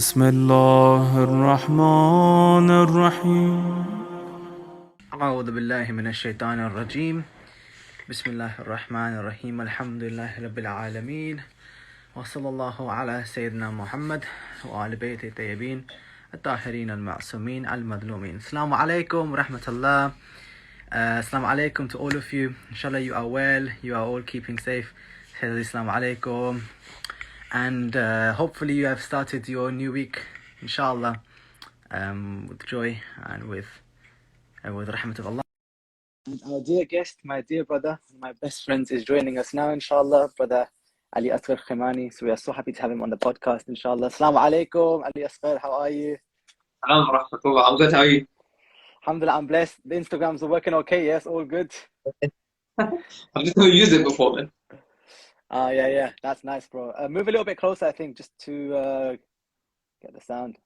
بسم الله الرحمن الرحيم أعوذ بالله من الشيطان الرجيم بسم الله الرحمن الرحيم الحمد لله رب العالمين وصلى الله على سيدنا محمد وآل بيته الطيبين الطاهرين المعصومين المظلومين. Assalamu alaikum wa rahmatullah. Assalamu alaikum to all of you. Inshallah you are well, you are all keeping safe. Assalamu alaikum. And hopefully you have started your new week, inshallah, with joy and with rahmat of Allah. And our dear guest, my dear brother, my best friend is joining us now, inshallah, brother Alisghar Khimani. So we are so happy to have him on the podcast, inshallah. Assalamu alaikum, Alisghar, how are you? Salam wa rahmatullah. I'm good, how are you? Alhamdulillah, I'm blessed. The Instagrams are working okay, yes, all good. I've just never used it before, man. Yeah, that's nice, bro. Move a little bit closer, I think, just to get the sound.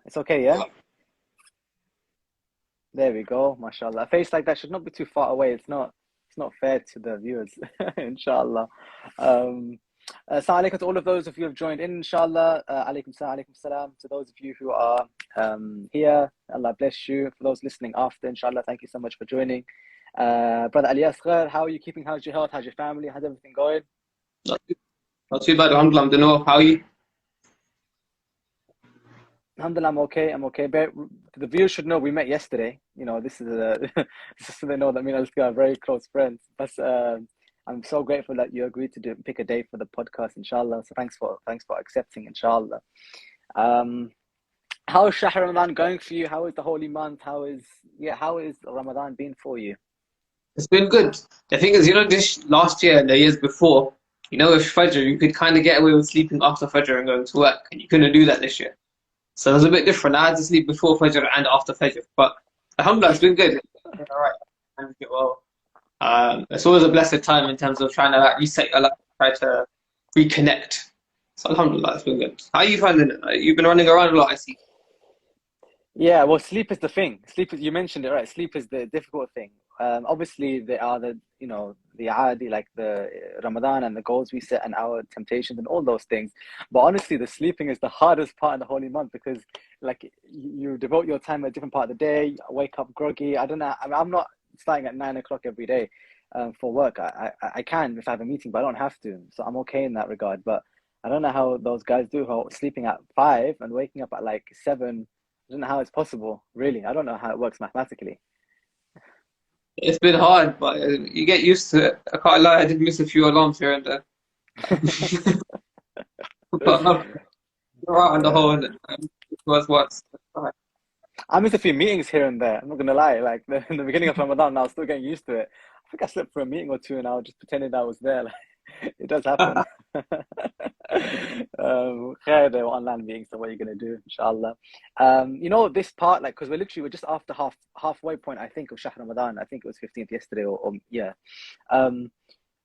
It's okay, yeah? There we go, mashallah. A face like that should not be too far away. It's not fair to the viewers, inshallah. Assalamu alaikum to all of those of you who have joined in, inshallah. Alaikum salam to those of you who are here. Allah bless you. For those listening after, inshallah, thank you so much for joining. Brother Alisghar, how are you keeping? How's your health? How's your family? How's everything going? Not too bad, alhamdulillah. I'm doing well. How are you? Alhamdulillah, I'm okay. But the viewers should know we met yesterday. You know, this is just so they know that me and Alisghar are very close friends. But I'm so grateful that you agreed to pick a day for the podcast, inshallah. So thanks for accepting, inshallah. How is Shahr Ramadan going for you? How is the holy month? How is Ramadan been for you? It's been good. The thing is, this last year and the years before, with Fajr, you could kind of get away with sleeping after Fajr and going to work, and you couldn't do that this year. So it was a bit different. I had to sleep before Fajr and after Fajr. But alhamdulillah, it's been good. It's been all right. Managed it well. It's always a blessed time in terms of trying to reset your life, try to reconnect. So alhamdulillah, it's been good. How are you finding it? You've been running around a lot, I see. Yeah, well, sleep is the thing. You mentioned it, right? Sleep is the difficult thing. Obviously, there are the aadi, like the Ramadan and the goals we set and our temptations and all those things. But honestly, the sleeping is the hardest part in the holy month because, like, you devote your time at a different part of the day, wake up groggy. I don't know. I'm not starting at 9 o'clock every day for work. I can if I have a meeting, but I don't have to. So I'm okay in that regard. But I don't know how those guys do, who are sleeping at 5 and waking up at like 7. I don't know how it's possible, really. I don't know how it works mathematically. It's been hard, but you get used to it. I can't lie, I did miss a few alarms here and there. But you're right on the whole, and it was what's. I missed a few meetings here and there. I'm not gonna lie. Like in the beginning of Ramadan, I was still getting used to it. I think I slept for a meeting or two, and I was just pretending that I was there. Like, it does happen. There were online meetings, so what are you gonna do, inshallah? This part, like, because we're just after halfway point, I think, of Shahr Ramadan. I think it was 15th yesterday, or yeah.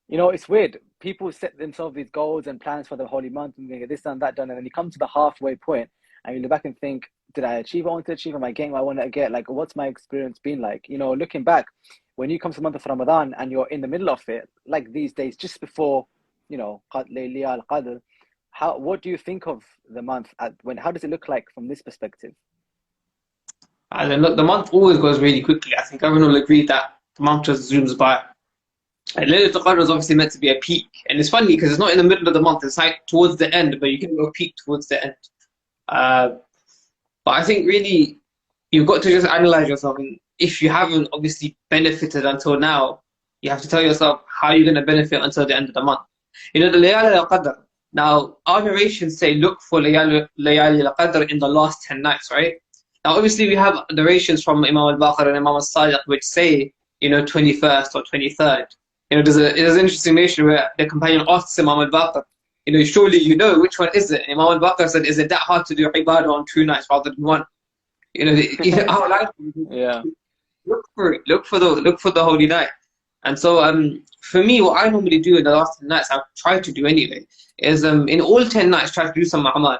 It's weird. People set themselves these goals and plans for the holy month, and they get this done, that done, and then you come to the halfway point, and you look back and think, did I achieve what I want to achieve? Am I getting what I want to get? Like, what's my experience been like? Looking back, when you come to the month of Ramadan and you're in the middle of it, like these days, just before, Layli al-Qadr, what do you think of the month? How does it look like from this perspective? And then look, the month always goes really quickly. I think everyone will agree that the month just zooms by. And Laylatul Qadr is obviously meant to be a peak. And it's funny because it's not in the middle of the month, it's like towards the end, but you can go peak towards the end. But I think really you've got to just analyze yourself. And if you haven't obviously benefited until now, you have to tell yourself how you're going to benefit until the end of the month. The Layali al-Qadr. Now, our narrations say look for Layali al-Qadr in the last 10 nights, right? Now, obviously, we have narrations from Imam al-Baqir and Imam al-Sadiq which say, 21st or 23rd. There's an interesting narration where the companion asks Imam al-Baqir, surely you know which one is it? And Imam al-Baqir said, is it that hard to do ibadah on 2 nights rather than 1? Our life, yeah. Look for it. Look for the holy night. And so, for me, what I normally do in the last 10 nights, I try to do anyway, is in all 10 nights, try to do some a'mal.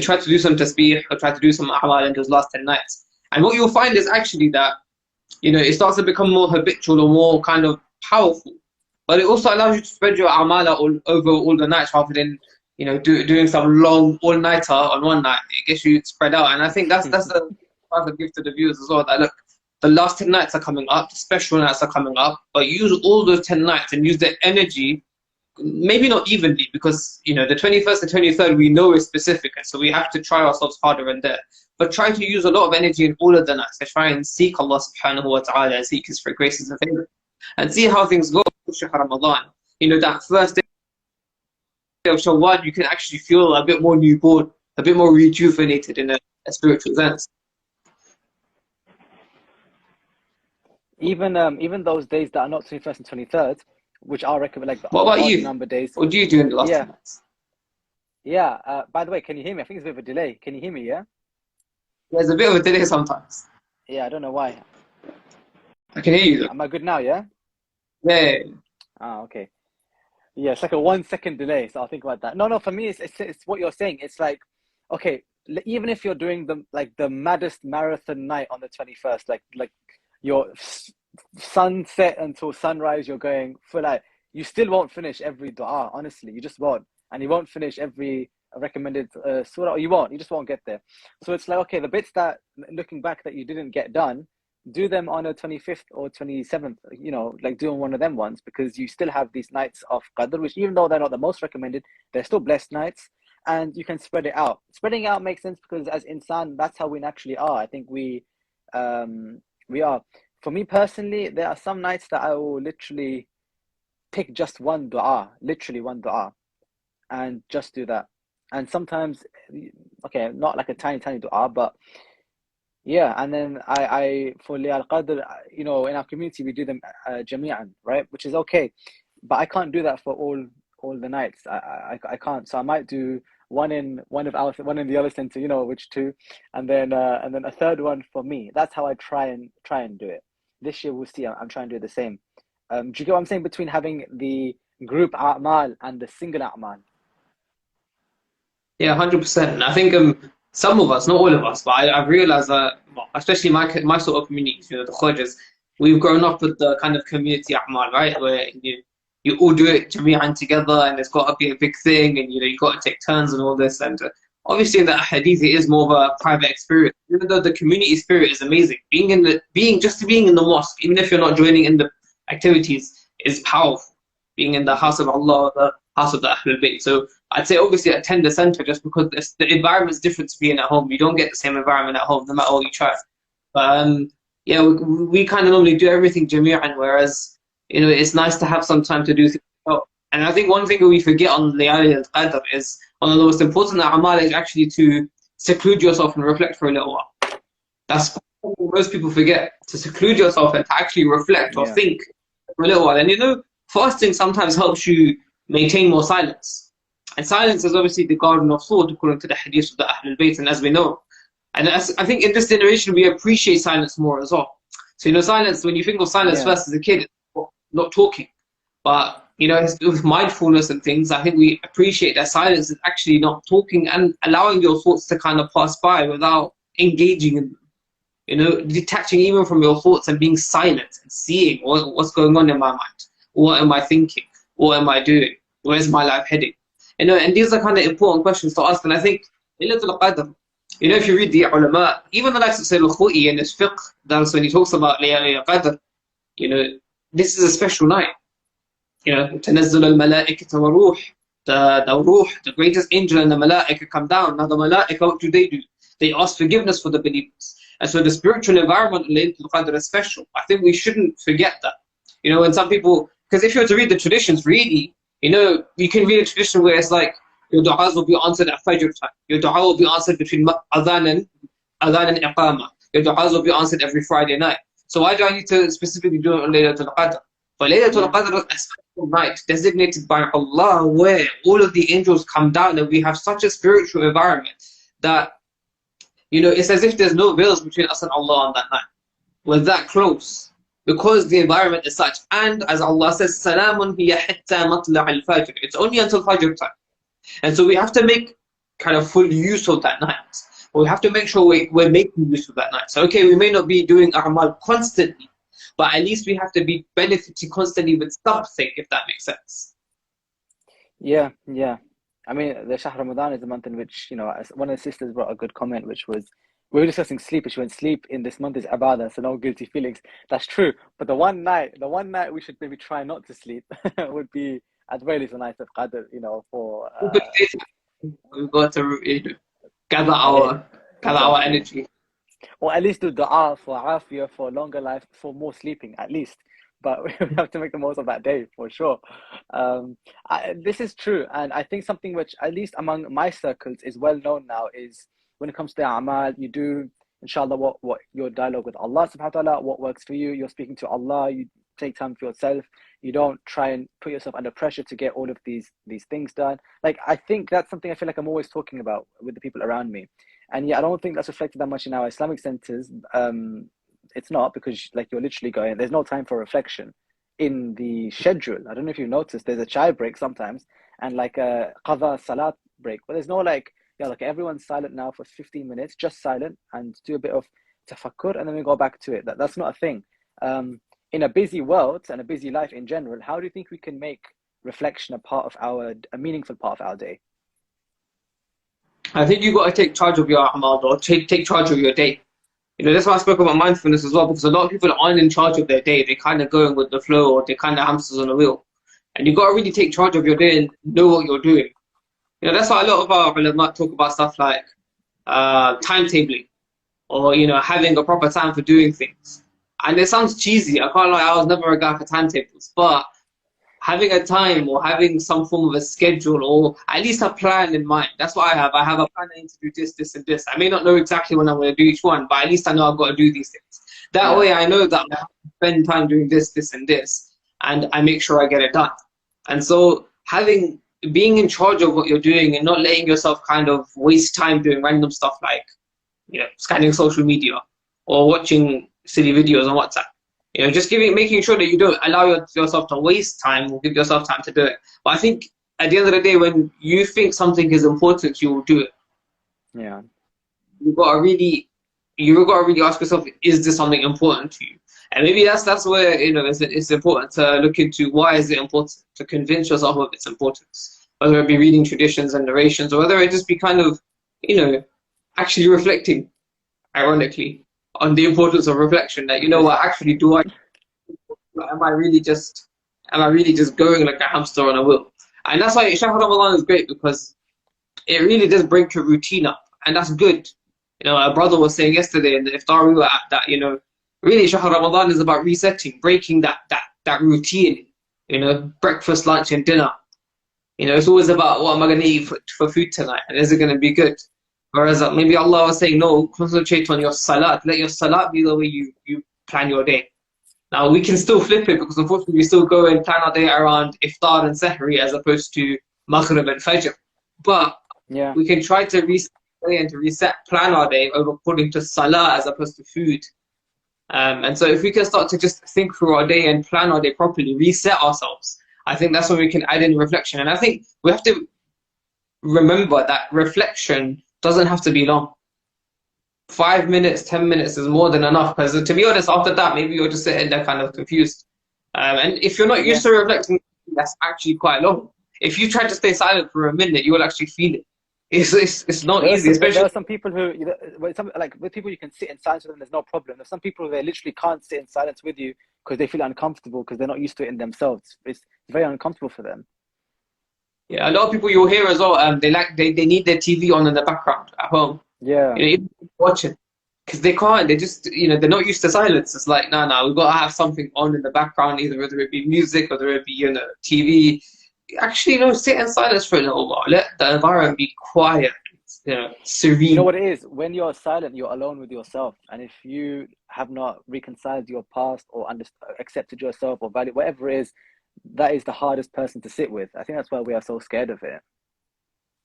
Try to do some tasbih, or try to do some a'mal in those last 10 nights. And what you'll find is actually that, it starts to become more habitual or more kind of powerful. But it also allows you to spread your a'mal over all the nights rather than, doing some long all-nighter on one night. It gets you spread out. And I think that's the other gift to the viewers as well, that look, the last 10 nights are coming up, the special nights are coming up, but use all those 10 nights and use the energy, maybe not evenly, because the 21st and 23rd we know is specific, and so we have to try ourselves harder in there. But try to use a lot of energy in all of the nights to try and seek Allah subhanahu wa ta'ala and seek His graces and favor. And see how things go with Shahr Ramadan. That first day of Shawwal, you can actually feel a bit more newborn, a bit more rejuvenated in a spiritual sense. Even those days that are not 21st and 23rd, which are recommend, like the what about odd you? number days. What do you do in the last 10 nights? Yeah. By the way, can you hear me? I think there's a bit of a delay. Can you hear me? Yeah. There's a bit of a delay sometimes. Yeah, I don't know why. I can hear you though. Am I good now? Yeah. Yeah. Okay. Yeah, it's like a 1 second delay, so I'll think about that. No, for me, it's what you're saying. It's like, okay, even if you're doing the maddest marathon night on the 21st, like your sunset until sunrise, you're going full out, you still won't finish every dua, honestly. You just won't. And you won't finish every recommended surah, or you just won't get there. So it's like, okay, the bits that, looking back, that you didn't get done, do them on a 25th or 27th, like doing one of them ones, because you still have these nights of Qadr, which even though they're not the most recommended, they're still blessed nights, and you can spread it out. Spreading out makes sense because as insan, that's how we naturally are. I think we are. For me personally, there are some nights that I will literally pick just one dua, and just do that. And sometimes, okay, not like a tiny dua, but yeah. And then I for Layal Qadr, in our community we do them jami'an, right? Which is okay, but I can't do that for all the nights. I can't. So I might do one in the other center, which two, and then a third one for me. That's how I try and do it. This year we'll see. I'm trying to do the same. Do you get what I'm saying between having the group a'mal and the single a'mal? Yeah, 100%. I think some of us, not all of us, but I've realized that, especially my sort of community, the Khwajas, we've grown up with the kind of community a'mal, right? Where you all do it jami'an together, and it's got to be a big thing, and you got to take turns and all this. And obviously in the hadith, it is more of a private experience, even though the community spirit is amazing. Being in the mosque, even if you're not joining in the activities, is powerful. Being in the house of Allah, the house of the Ahlulbayt. So I'd say obviously attend the center, just because the environment is different to being at home. You don't get the same environment at home, no matter what you try. But yeah, we kind of normally do everything jami'an, whereas it's nice to have some time to do things. And I think one thing that we forget on Layali al-Qadr is one of the most important a'mal is actually to seclude yourself and reflect for a little while. That's what most people forget, to seclude yourself and to actually reflect or think for a little while. And fasting sometimes helps you maintain more silence. And silence is obviously the garden of thought, according to the hadith of the Ahlulbayt, and as we know. And I think in this generation we appreciate silence more as well. So silence, when you think of silence first as a kid, it's not talking. But with mindfulness and things, I think we appreciate that silence is actually not talking and allowing your thoughts to kind of pass by without engaging in them. Detaching even from your thoughts and being silent and seeing what's going on in my mind. What am I thinking? What am I doing? Where's my life heading? And these are kind of important questions to ask. And I think Laylatul Qadr, if you read the ulama, even the likes of Sayyid al-Khu'i in his fiqh, that's when he talks about Laylatul Qadr, this is a special night. تنزل الملائكة والروح, the ruh, the greatest angel, and the malaika come down. Now the malaika, what do? They ask forgiveness for the believers. And so the spiritual environment in Laylatul Qadr is special. I think we shouldn't forget that. When some people, because if you were to read the traditions, really, you can read a tradition where it's like your du'as will be answered at Fajr time. Your du'a will be answered between adhan and iqamah. Your du'as will be answered every Friday night. So why do I need to specifically do it on Laylatul Qadr? But Laylatul Qadr is a special night designated by Allah, where all of the angels come down, and we have such a spiritual environment that it's as if there's no veils between us and Allah on that night. We're that close. Because the environment is such, and as Allah says, "Salamun hiya hatta matla' al-fajr." It's only until Fajr time, and so we have to make kind of full use of that night. We have to make sure we're making use of that night. So okay, we may not be doing a'mal constantly, but at least we have to be benefiting constantly with something, if that makes sense. Yeah. I mean, the Shahr Ramadan is the month in which, one of the sisters brought a good comment, which was, we were discussing sleep, and she went, sleep in this month is ibadah, so no guilty feelings. That's true. But the one night we should maybe try not to sleep would be at the very least a night of qadr, for But we've got to gather our exactly. energy. Or at least do dua for afiyah, for longer life, for more sleeping, at least. But we have to make the most of that day for sure. This is true. And I think something which, at least among my circles, is well known now is when it comes to a'mal, you do, inshallah, what your dialogue with Allah subhanahu wa ta'ala, what works for you. You're speaking to Allah, you take time for yourself. You don't try and put yourself under pressure to get all of these things done. Like, I think that's something I feel like I'm always talking about with the people around me. And yeah, I don't think that's reflected that much in our Islamic centers. It's not, because like you're literally going, there's no time for reflection in the schedule. I don't know if you've noticed, there's a chai break sometimes and like a qadha salat break, but there's no like, yeah, like everyone's silent now for 15 minutes, just silent, and do a bit of tafakkur, and then we go back to it. That's not a thing. In a busy world and a busy life in general, how do you think we can make reflection a meaningful part of our day? I think you've got to take charge of your amal, or take charge of your day. That's why I spoke about mindfulness as well, because a lot of people aren't in charge of their day. They're kind of going with the flow, or they're kind of hamsters on a wheel. And you've got to really take charge of your day and know what you're doing. That's why a lot of our ulama talk about stuff like timetabling, or having a proper time for doing things. And it sounds cheesy. I can't lie, I was never a guy for timetables, but having a time or having some form of a schedule, or at least a plan in mind. That's what I have. I have a plan. I need to do this, this, and this. I may not know exactly when I'm going to do each one, but at least I know I've got to do these things. That way I know that I have to spend time doing this, this, and this, and I make sure I get it done. And so being in charge of what you're doing and not letting yourself kind of waste time doing random stuff like, scanning social media or watching silly videos on WhatsApp. Just making sure that you don't allow yourself to waste time, or give yourself time to do it. But I think at the end of the day, when you think something is important, you will do it. Yeah. You've got to really ask yourself, is this something important to you? And maybe that's where it's important to look into why is it important, to convince yourself of its importance. Whether it be reading traditions and narrations, or whether it just be kind of, actually reflecting, ironically, on the importance of reflection. That what actually do I? Am I really just going like a hamster on a wheel? And that's why Shahr Ramadan is great, because it really does break your routine up, and that's good. A brother was saying yesterday in the iftar we were at that really Shahr Ramadan is about resetting, breaking that routine. Breakfast, lunch, and dinner. It's always about what am I going to eat for food tonight, and is it going to be good? Whereas maybe Allah was saying, no, concentrate on your salat. Let your salat be the way you plan your day. Now, we can still flip it, because unfortunately we still go and plan our day around iftar and sahri as opposed to maghrib and fajr. But we can try to reset and to plan our day according to salah as opposed to food. And so if we can start to just think through our day and plan our day properly, reset ourselves, I think that's when we can add in reflection. And I think we have to remember that reflection doesn't have to be long. 5 minutes, 10 minutes is more than enough, because to be honest, after that, maybe you're just sitting there kind of confused. And if you're not used to reflecting, that's actually quite long. If you try to stay silent for a minute, you will actually feel it. It's not easy, especially. There are some people who, with people you can sit in silence with them, there's no problem. There's some people who they literally can't sit in silence with you because they feel uncomfortable, because they're not used to it in themselves. It's very uncomfortable for them. Yeah, a lot of people you'll hear as well, they need their TV on in the background at home. Yeah. Even watching, because they can't. They just, they're not used to silence. It's like, no, we've got to have something on in the background, either whether it be music, whether it be TV. Actually, sit in silence for a little while. Let the environment be quiet, serene. You know what it is? When you're silent, you're alone with yourself. And if you have not reconciled your past, or accepted yourself, or value, whatever it is, that is the hardest person to sit with. I think that's why we are so scared of it.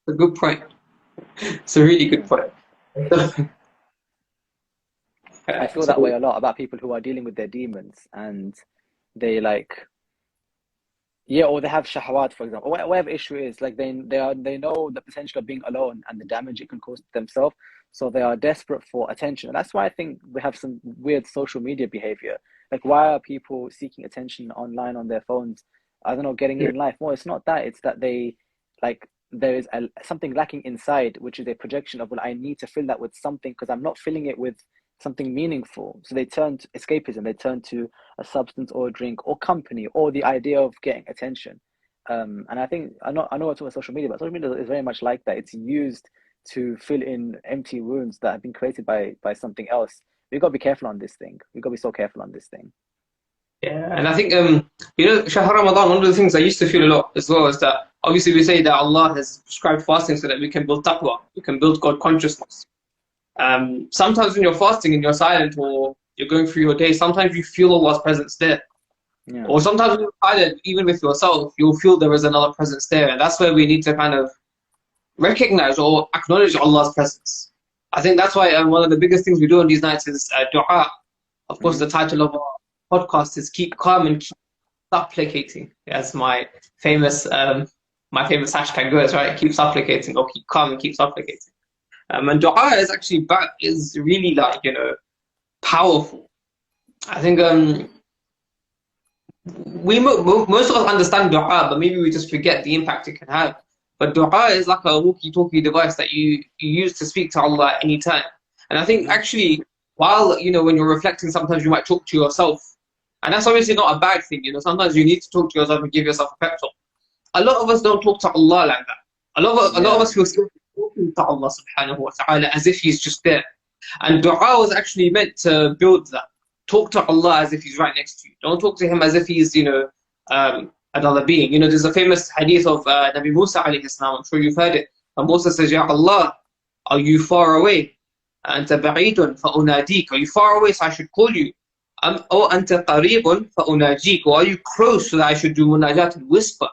A good point. It's a really good point. I feel that way a lot about people who are dealing with their demons, and they or they have shahwat, for example, or whatever issue is, like they know the potential of being alone and the damage it can cause to themselves, so they are desperate for attention. And that's why I think we have some weird social media behavior. Like, why are people seeking attention online on their phones? I don't know, getting in life. Well, it's not that. It's that they there is something lacking inside, which is a projection of, well, I need to fill that with something because I'm not filling it with something meaningful. So they turn to escapism, they turn to a substance or a drink or company or the idea of getting attention. And I think, I know we're talking about social media, but social media is very much like that. It's used to fill in empty wounds that have been created by something else. We've got to be careful on this thing. We've got to be so careful on this thing. Yeah, and I think Shahr Ramadan, one of the things I used to feel a lot as well is that obviously we say that Allah has prescribed fasting so that we can build taqwa, we can build God consciousness. Sometimes when you're fasting and you're silent or you're going through your day, sometimes you feel Allah's presence there. Yeah. Or sometimes when you're silent, even with yourself, you'll feel there is another presence there. And that's where we need to kind of recognize or acknowledge Allah's presence. I think that's why one of the biggest things we do on these nights is dua. Of course, the title of our podcast is Keep Calm and Keep Supplicating. As my famous hashtag goes, right? Keep supplicating, or keep calm and keep supplicating. And dua is actually is really like, powerful. I think most of us understand dua, but maybe we just forget the impact it can have. But dua is like a walkie-talkie device that you use to speak to Allah at any time. And I think actually, while when you're reflecting, sometimes you might talk to yourself, and that's obviously not a bad thing. Sometimes you need to talk to yourself and give yourself a pep talk. A lot of us don't talk to Allah like that. A lot of us feel scared talking to Allah subhanahu wa ta'ala as if He's just there. And dua was actually meant to build that. Talk to Allah as if He's right next to you. Don't talk to Him as if He's, another being. There's a famous hadith of Nabi Musa alayhi salam. I'm sure you've heard it. And Musa says, Ya Allah, are you far away? Anta ba'idun fa'unadik. Are you far away so I should call you? Or anta qaribun fa'unajik. Or are you close so that I should do munajat and whisper?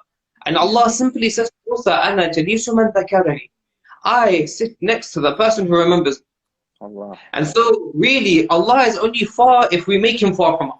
And Allah simply says to Musa, Ana jalisu man dhakarani. I sit next to the person who remembers Allah. And so really, Allah is only far if we make Him far from us.